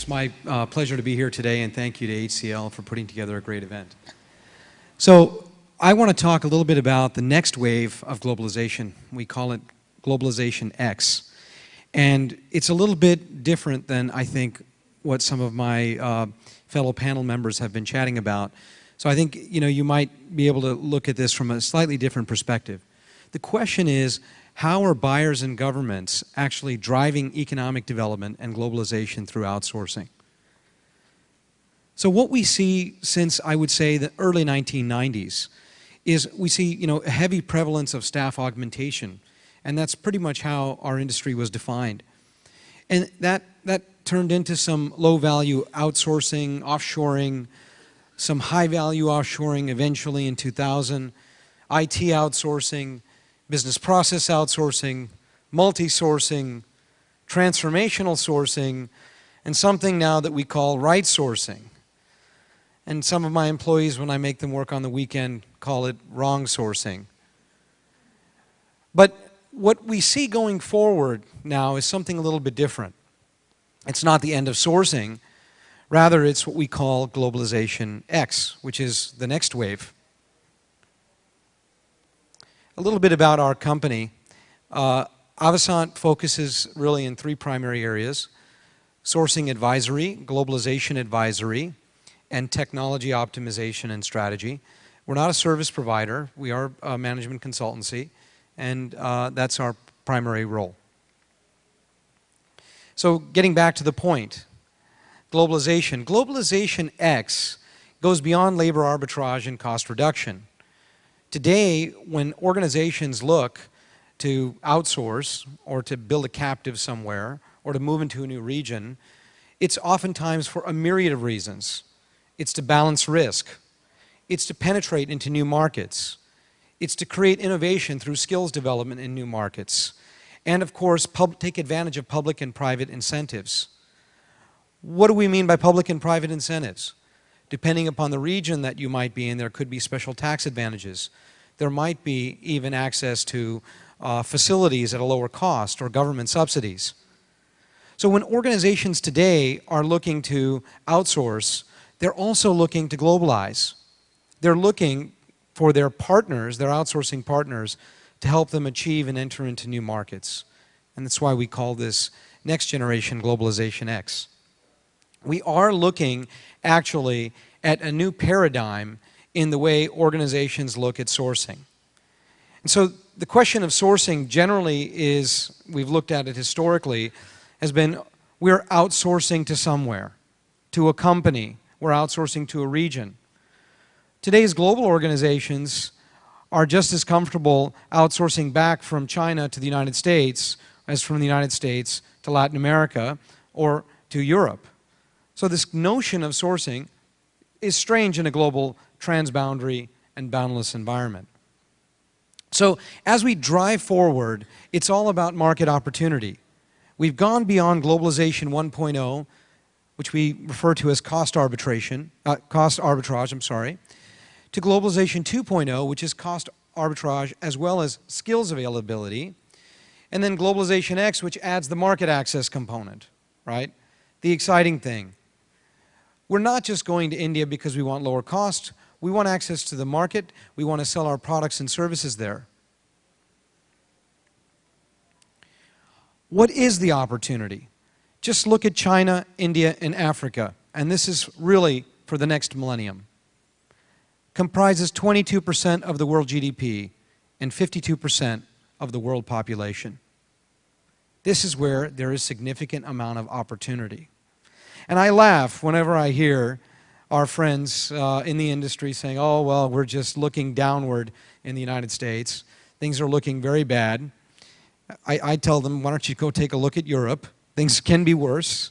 It's my pleasure to be here today, and thank you to HCL for putting together a great event. So I want to talk a little bit about the next wave of globalization. We call it Globalization X. And it's a little bit different than, I think, what some of my fellow panel members have been chatting about. So I think, you might be able to look at this from a slightly different perspective. The question is, how are buyers and governments actually driving economic development and globalization through outsourcing? So what we see since, I would say, the early 1990s is we see, a heavy prevalence of staff augmentation. And that's pretty much how our industry was defined. And that turned into some low-value outsourcing, offshoring, some high-value offshoring eventually in 2000, IT outsourcing, business process outsourcing, multi-sourcing, transformational sourcing, and something now that we call right sourcing. And some of my employees, when I make them work on the weekend, call it wrong sourcing. But what we see going forward now is something a little bit different. It's not the end of sourcing. Rather, it's what we call Globalization X, which is the next wave. A little bit about our company. Avasant focuses really in three primary areas: sourcing advisory, globalization advisory, and technology optimization and strategy. We're not a service provider. We are a management consultancy, and that's our primary role. So getting back to the point, globalization. Globalization X goes beyond labor arbitrage and cost reduction. Today, when organizations look to outsource or to build a captive somewhere or to move into a new region, it's oftentimes for a myriad of reasons. It's to balance risk. It's to penetrate into new markets. It's to create innovation through skills development in new markets. And of course, take advantage of public and private incentives. What do we mean by public and private incentives? Depending upon the region that you might be in, there could be special tax advantages. There might be even access to facilities at a lower cost or government subsidies. So when organizations today are looking to outsource, they're also looking to globalize. They're looking for their partners, their outsourcing partners, to help them achieve and enter into new markets. And that's why we call this next generation Globalization X. We are looking actually at a new paradigm in the way organizations look at sourcing. And so the question of sourcing generally is, we've looked at it historically, has been we're outsourcing to somewhere, to a company, we're outsourcing to a region. Today's global organizations are just as comfortable outsourcing back from China to the United States as from the United States to Latin America or to Europe. So this notion of sourcing is strange in a global transboundary and boundless environment. So as we drive forward, it's all about market opportunity. We've gone beyond globalization 1.0, which we refer to as cost arbitrage, to globalization 2.0, which is cost arbitrage as well as skills availability, and then globalization X, which adds the market access component, right? The exciting thing. We're not just going to India because we want lower cost. We want access to the market. We want to sell our products and services there. What is the opportunity? Just look at China, India, and Africa, and this is really for the next millennium. Comprises 22% of the world GDP and 52% of the world population. This is where there is significant amount of opportunity. And I laugh whenever I hear our friends in the industry saying, oh, well, we're just looking downward in the United States. Things are looking very bad. I tell them, why don't you go take a look at Europe? Things can be worse.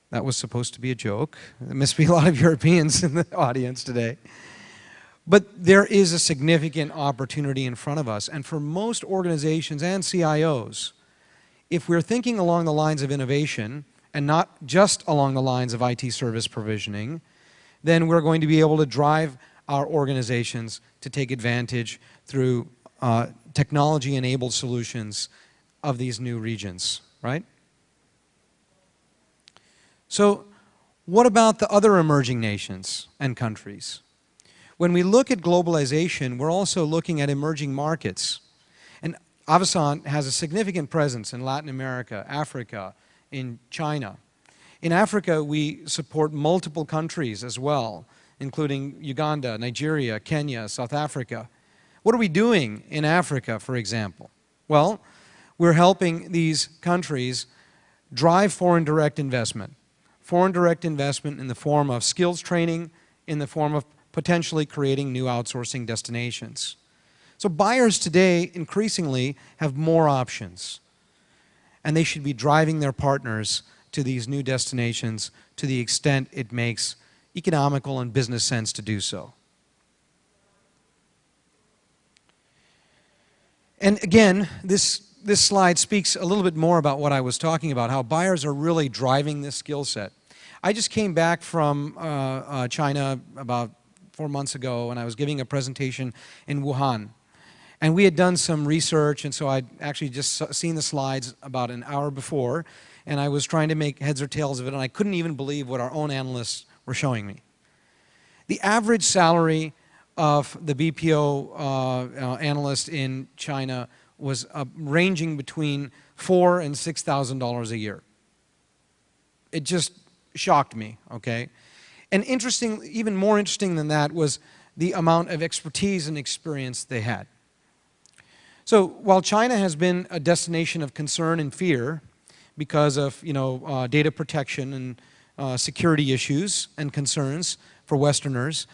That was supposed to be a joke. There must be a lot of Europeans in the audience today. But there is a significant opportunity in front of us. And for most organizations and CIOs, if we're thinking along the lines of innovation, and not just along the lines of IT service provisioning, then we're going to be able to drive our organizations to take advantage through technology-enabled solutions of these new regions, right? So what about the other emerging nations and countries? When we look at globalization, we're also looking at emerging markets. And Avasant has a significant presence in Latin America, Africa, in China. In Africa, we support multiple countries as well, including Uganda, Nigeria, Kenya, South Africa. What are we doing in Africa, for example? Well, we're helping these countries drive foreign direct investment. Foreign direct investment in the form of skills training, in the form of potentially creating new outsourcing destinations. So buyers today increasingly have more options, and they should be driving their partners to these new destinations to the extent it makes economical and business sense to do so. And again, this slide speaks a little bit more about what I was talking about, how buyers are really driving this skill set. I just came back from China about 4 months ago, and I was giving a presentation in Wuhan. And we had done some research, and so I'd actually just seen the slides about an hour before, and I was trying to make heads or tails of it, and I couldn't even believe what our own analysts were showing me. The average salary of the BPO analyst in China was ranging between $4,000 and $6,000 a year. It just shocked me, okay? And interesting, even more interesting than that was the amount of expertise and experience they had. So while China has been a destination of concern and fear because of data protection and security issues and concerns for Westerners,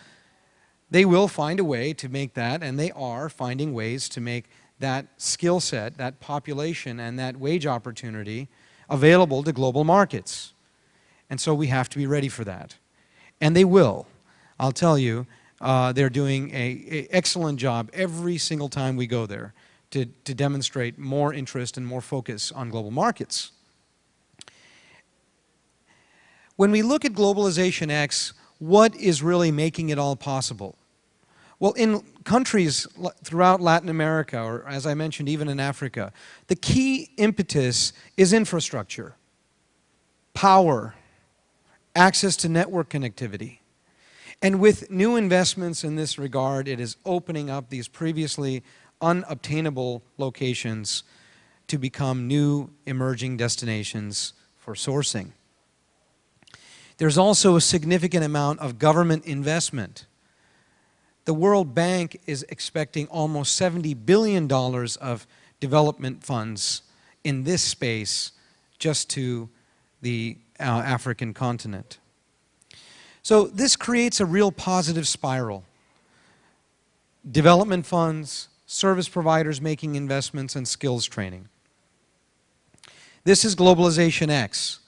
they will find a way to make that, and they are finding ways to make that skill set, that population, and that wage opportunity available to global markets. And so we have to be ready for that. And they will. I'll tell you, they're doing an excellent job every single time we go there to demonstrate more interest and more focus on global markets. When we look at Globalization X, what is really making it all possible? Well, in countries throughout Latin America, or as I mentioned, even in Africa, the key impetus is infrastructure, power, access to network connectivity. And with new investments in this regard, it is opening up these previously unobtainable locations to become new emerging destinations for sourcing. There's also a significant amount of government investment. The World Bank is expecting almost $70 billion of development funds in this space just to the African continent. So this creates a real positive spiral. Development funds, service providers making investments, and skills training. This is Globalization X,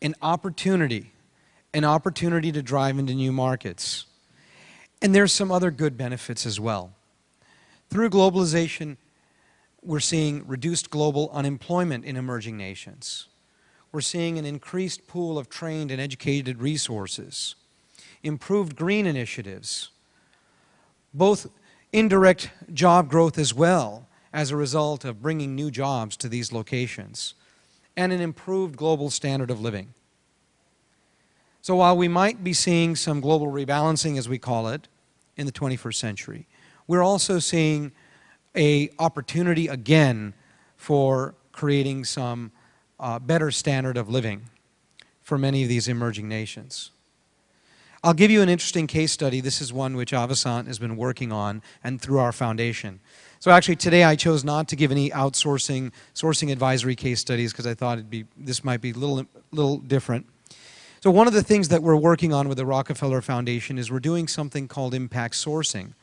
an opportunity to drive into new markets. And there's some other good benefits as well. Through globalization, we're seeing reduced global unemployment in emerging nations. We're seeing an increased pool of trained and educated resources, improved green initiatives, both indirect job growth as well as a result of bringing new jobs to these locations, and an improved global standard of living. So while we might be seeing some global rebalancing, as we call it, in the 21st century, we're also seeing an opportunity again for creating some better standard of living for many of these emerging nations. I'll give you an interesting case study. This is one which Avasant has been working on and through our foundation. So actually today I chose not to give any sourcing advisory case studies because I thought this might be a little different. So one of the things that we're working on with the Rockefeller Foundation is we're doing something called impact sourcing.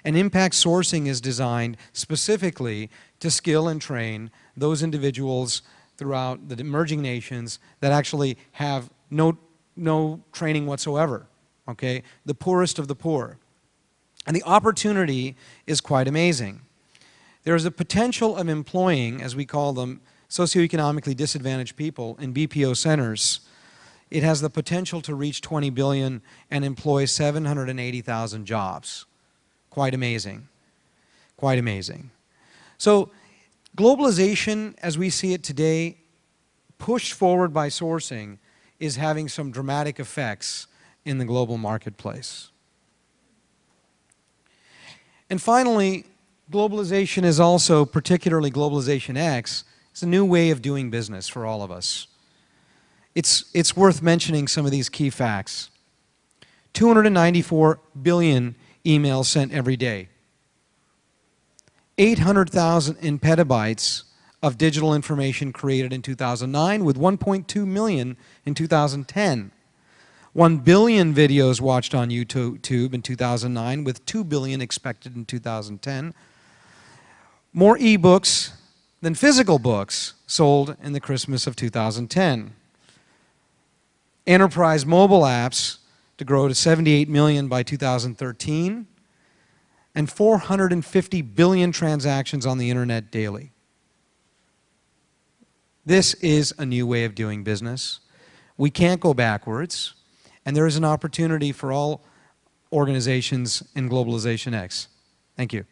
And impact sourcing is designed specifically to skill and train those individuals throughout the emerging nations that actually have no training whatsoever, okay? The poorest of the poor. And the opportunity is quite amazing. There is a potential of employing, as we call them, socioeconomically disadvantaged people in BPO centers. It has the potential to reach 20 billion and employ 780,000 jobs. Quite amazing. Quite amazing. So globalization, as we see it today, pushed forward by sourcing, is having some dramatic effects in the global marketplace. And finally, globalization is also, particularly Globalization X, it's a new way of doing business for all of us. It's worth mentioning some of these key facts. 294 billion emails sent every day. 800,000 petabytes of digital information created in 2009 with 1.2 million in 2010. 1 billion videos watched on YouTube in 2009 with 2 billion expected in 2010. More e-books than physical books sold in the Christmas of 2010. Enterprise mobile apps to grow to 78 million by 2013, and 450 billion transactions on the internet daily. This is a new way of doing business. We can't go backwards, and there is an opportunity for all organizations in Globalization X. Thank you.